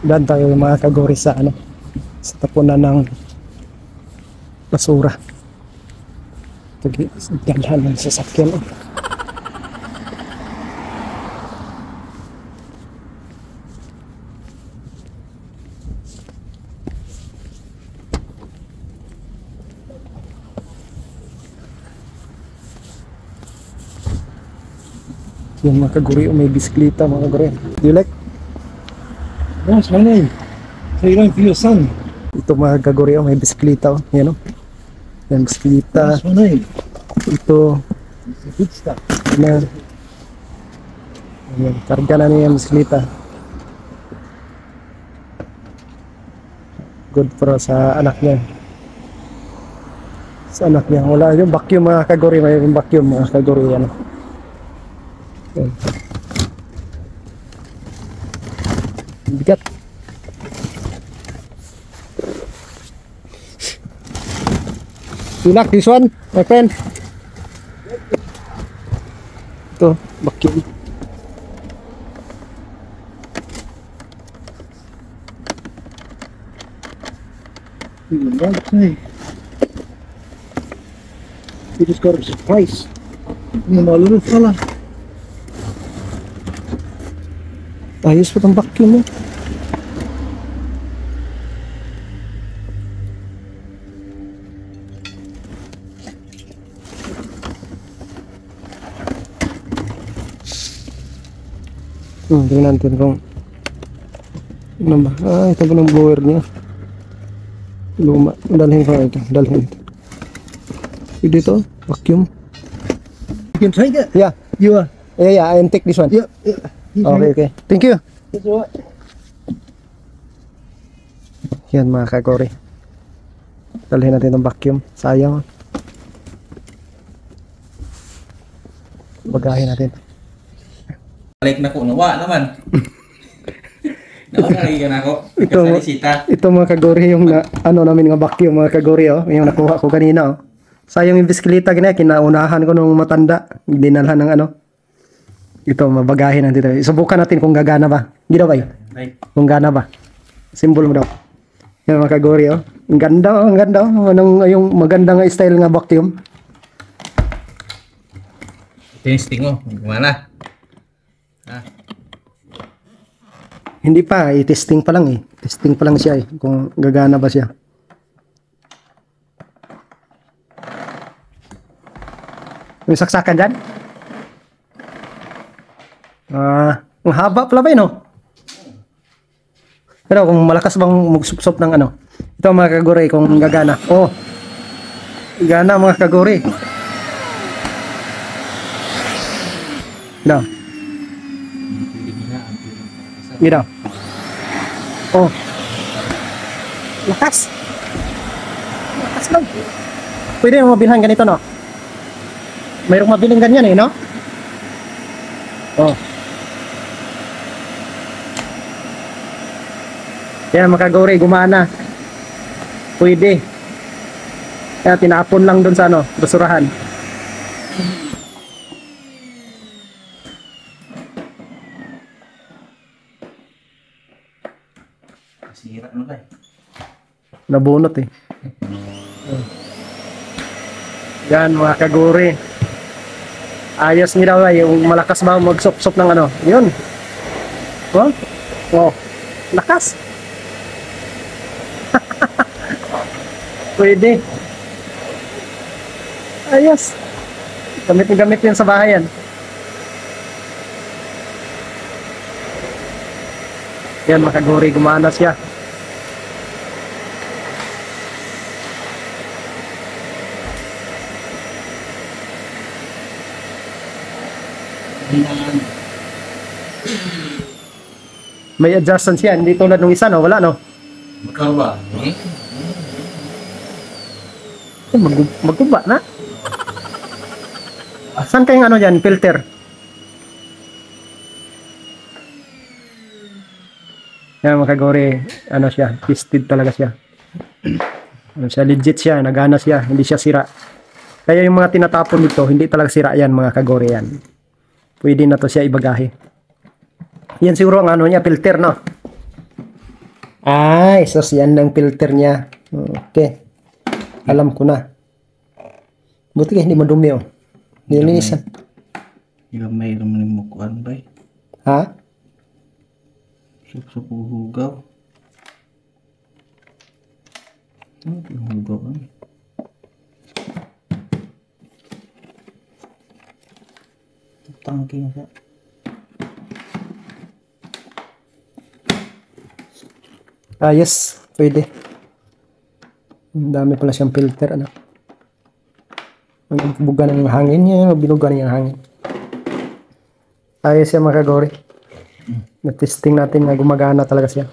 Daan tayo mga kagori sa ano, sa tapunan ng basura. Dalhan ng sasakyan. Yung mga kaguri, may bisikleta mga kaguri. Do you like? What's my name? So you don't feel your son. Ito mga kaguri, may bisikleta. Yan o. Yan bisikleta. What's my name? Ito. It's the good stuff. Yan. Yan. Karga na niya yung bisikleta. Good para sa anak niya. Sa anak niya. Wala yung vacuum mga kaguri. May yung vacuum mga kaguri. Yan. Yan. Bigat. You like this one, my friend? Ito, vacuum. You just got a surprise. You know, little fella. Ayos pa itong vacuum mo. Tingnan natin kung ano ba. Ito ba ng blower niya? Luma. Dalhin ko ito. Dalhin. Pwede ito? Vacuum? You can take it. Yeah. You are. Yeah, I'll take this one. Yeah. Yeah. Okay. Thank you. That's all right. Yan mga kagori. Dalhin natin itong vacuum. Sayang. Bagahin natin. Balik na ko, nawa naman. Nakakaligan ako. Ito, Kasalisita. ito mga kagori yung ano namin nga vacuum mga kagori yung nakuha ko kanina Sayang yung bisikleta ganyan, kinaunahan ko nung matanda, dinalhan ng ano. Ito mabagahin natin dito. Subukan natin kung gagana ba. Gino ba? Kung gana ba. Simbol mo daw. Yan mga kagori Ang ganda ang ganda Anong yung maganda nga style nga vacuum. Testing mo, gimana? Hindi pa, i-testing pa lang Testing pa lang siya kung gagana ba siya. May saksakan dyan? Ang haba pala ba no? Pero kung malakas bang magsupsop ng ano? Ito mga kaguri kung gagana. Oh, gana mga kaguri. No. Gino. Oh. Lakas. Lakas lang. Pwede mo mabilhan ganito, no? Mayroong mabiling ganyan no? Oh. Yan, makaguri, gumana. Pwede. Kaya tinapon lang dun sa ano, basurahan. Sira ano ba Nabunot Yan mga kaguri. Ayos nila ba yung malakas ba magsop-sop ng ano. Yun. Oh. Oh. Lakas. Pwede. Ayos. Gamit yun sa bahay yan. Yan mga kaguri, gumana siya. May adjustment siya, hindi tulad ng isa, no? Wala, no? Magkano ba? Magkuba na. Saan kayong ano dyan, filter? Yan mga kagori, ano siya, tested talaga siya. Ano siya, legit siya, nagana siya, hindi siya sira. Kaya yung mga tinatapon dito, hindi talaga sira yan mga kagori yan. Pwede na to siya ibagahe. Yan siguro ang ano niya, filter, no? Ay, so yan ang filter niya. Okay. Alam ko na. Buti ka hindi madumi oh. Nilinisan. Gamay naman yung mukuan ba? Ha? Sa puhugaw. Ano yung hugaw? Tangki nga siya. Yes. Pwede. Ang dami pala siyang filter. Ano? Ang buga ng hangin niya. Binuga niya ang hangin. Ayos siya mga kagori. Na-testing natin na gumagana talaga siya.